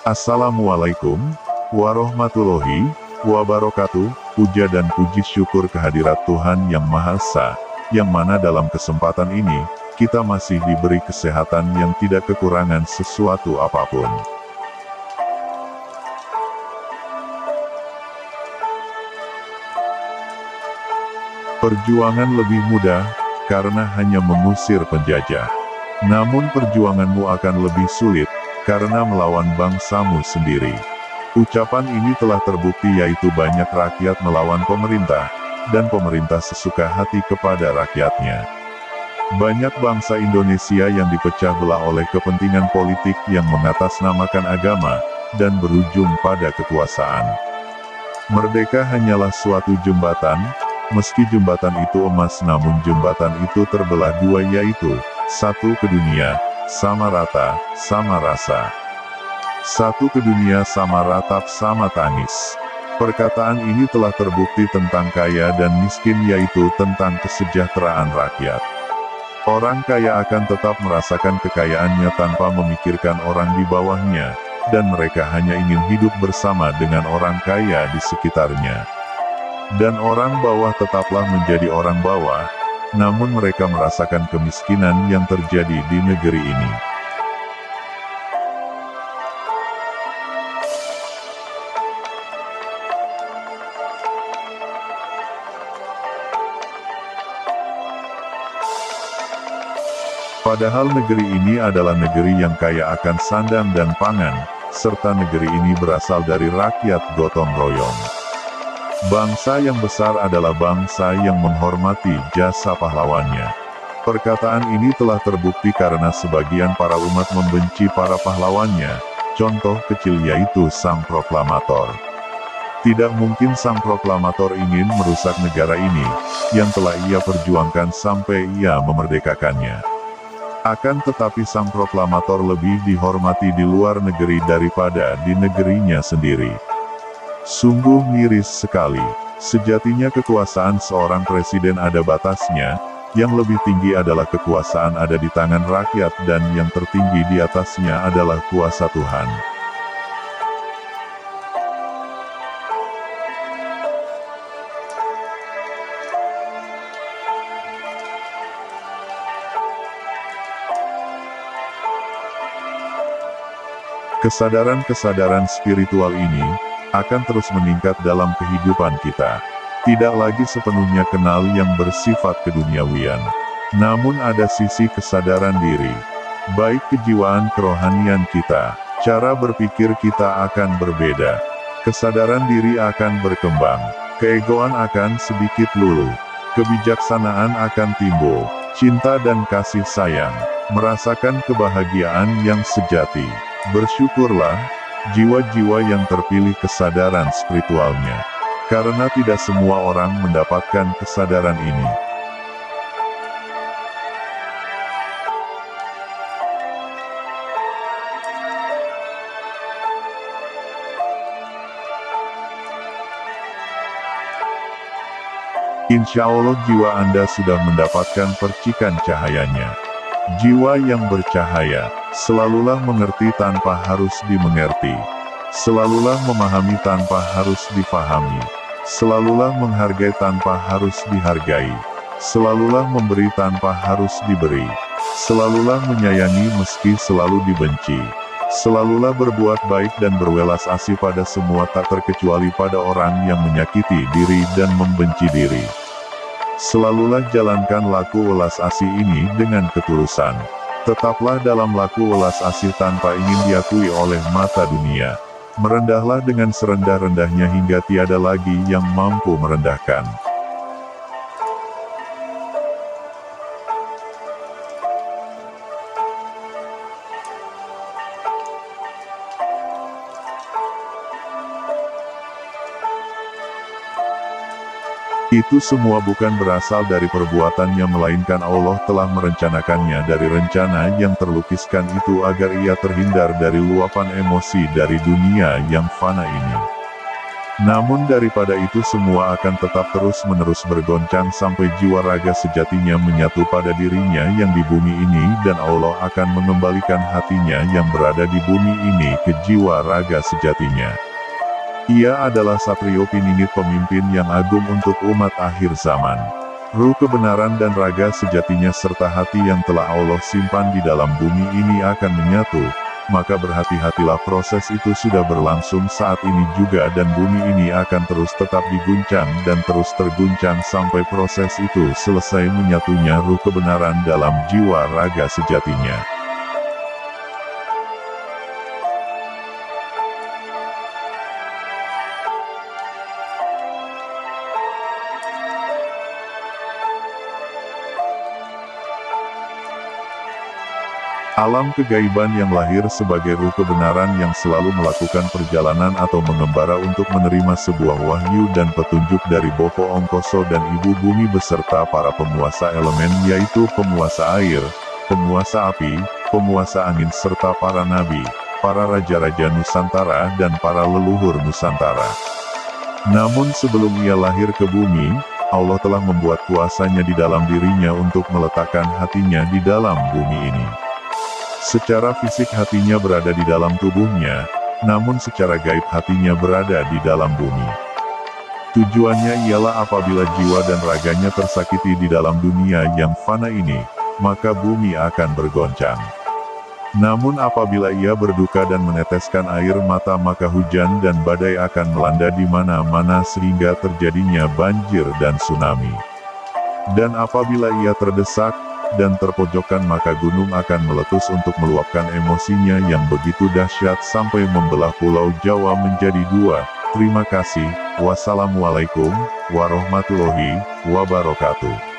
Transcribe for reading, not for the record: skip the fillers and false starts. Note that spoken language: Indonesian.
Assalamualaikum warahmatullahi wabarakatuh. Puja dan puji syukur kehadirat Tuhan Yang Maha Esa, yang mana dalam kesempatan ini, kita masih diberi kesehatan yang tidak kekurangan sesuatu apapun. Perjuangan lebih mudah, karena hanya mengusir penjajah. Namun perjuanganmu akan lebih sulit, karena melawan bangsamu sendiri. Ucapan ini telah terbukti, yaitu banyak rakyat melawan pemerintah, dan pemerintah sesuka hati kepada rakyatnya. Banyak bangsa Indonesia yang dipecah belah oleh kepentingan politik yang mengatasnamakan agama, dan berujung pada kekuasaan. Merdeka hanyalah suatu jembatan, meski jembatan itu emas, namun jembatan itu terbelah dua, yaitu, satu ke dunia, sama rata, sama rasa. Satu ke dunia sama ratap sama tangis. Perkataan ini telah terbukti tentang kaya dan miskin, yaitu tentang kesejahteraan rakyat. Orang kaya akan tetap merasakan kekayaannya tanpa memikirkan orang di bawahnya, dan mereka hanya ingin hidup bersama dengan orang kaya di sekitarnya. Dan orang bawah tetaplah menjadi orang bawah, namun mereka merasakan kemiskinan yang terjadi di negeri ini. Padahal negeri ini adalah negeri yang kaya akan sandang dan pangan, serta negeri ini berasal dari rakyat gotong royong. Bangsa yang besar adalah bangsa yang menghormati jasa pahlawannya. Perkataan ini telah terbukti karena sebagian para umat membenci para pahlawannya, contoh kecil yaitu Sang Proklamator. Tidak mungkin Sang Proklamator ingin merusak negara ini, yang telah ia perjuangkan sampai ia memerdekakannya. Akan tetapi Sang Proklamator lebih dihormati di luar negeri daripada di negerinya sendiri. Sungguh miris sekali. Sejatinya kekuasaan seorang presiden ada batasnya, yang lebih tinggi adalah kekuasaan ada di tangan rakyat, dan yang tertinggi di atasnya adalah kuasa Tuhan. Kesadaran-kesadaran spiritual ini akan terus meningkat dalam kehidupan kita. Tidak lagi sepenuhnya kenal yang bersifat keduniawian. Namun ada sisi kesadaran diri. Baik kejiwaan kerohanian kita, cara berpikir kita akan berbeda. Kesadaran diri akan berkembang. Keegoan akan sedikit luluh. Kebijaksanaan akan timbul. Cinta dan kasih sayang. Merasakan kebahagiaan yang sejati. Bersyukurlah, jiwa-jiwa yang terpilih kesadaran spiritualnya. Karena tidak semua orang mendapatkan kesadaran ini. Insya Allah jiwa Anda sudah mendapatkan percikan cahayanya. Jiwa yang bercahaya, selalulah mengerti tanpa harus dimengerti. Selalulah memahami tanpa harus difahami. Selalulah menghargai tanpa harus dihargai. Selalulah memberi tanpa harus diberi. Selalulah menyayangi meski selalu dibenci. Selalulah berbuat baik dan berwelas asih pada semua, tak terkecuali pada orang yang menyakiti diri dan membenci diri. Selalulah jalankan laku welas asih ini dengan ketulusan. Tetaplah dalam laku welas asih tanpa ingin diakui oleh mata dunia. Merendahlah dengan serendah-rendahnya hingga tiada lagi yang mampu merendahkan. Itu semua bukan berasal dari perbuatannya, melainkan Allah telah merencanakannya dari rencana yang terlukiskan itu agar ia terhindar dari luapan emosi dari dunia yang fana ini. Namun daripada itu semua akan tetap terus-menerus bergoncang sampai jiwa raga sejatinya menyatu pada dirinya yang di bumi ini, dan Allah akan mengembalikan hatinya yang berada di bumi ini ke jiwa raga sejatinya. Ia adalah Satrio Piningit, pemimpin yang agung untuk umat akhir zaman. Ruh kebenaran dan raga sejatinya serta hati yang telah Allah simpan di dalam bumi ini akan menyatu. Maka berhati-hatilah, proses itu sudah berlangsung saat ini juga, dan bumi ini akan terus tetap diguncang dan terus terguncang sampai proses itu selesai menyatunya ruh kebenaran dalam jiwa raga sejatinya. Alam kegaiban yang lahir sebagai ruh kebenaran yang selalu melakukan perjalanan atau mengembara untuk menerima sebuah wahyu dan petunjuk dari Bopo Ongkoso dan Ibu Bumi beserta para penguasa elemen, yaitu penguasa air, penguasa api, penguasa angin serta para nabi, para raja-raja Nusantara dan para leluhur Nusantara. Namun sebelum ia lahir ke bumi, Allah telah membuat kuasanya di dalam dirinya untuk meletakkan hatinya di dalam bumi ini. Secara fisik hatinya berada di dalam tubuhnya, namun secara gaib hatinya berada di dalam bumi. Tujuannya ialah apabila jiwa dan raganya tersakiti di dalam dunia yang fana ini, maka bumi akan bergoncang. Namun apabila ia berduka dan meneteskan air mata, maka hujan dan badai akan melanda di mana-mana sehingga terjadinya banjir dan tsunami. Dan apabila ia terdesak dan terpojokkan, maka gunung akan meletus untuk meluapkan emosinya yang begitu dahsyat sampai membelah pulau Jawa menjadi dua. Terima kasih. Wassalamualaikum warahmatullahi wabarakatuh.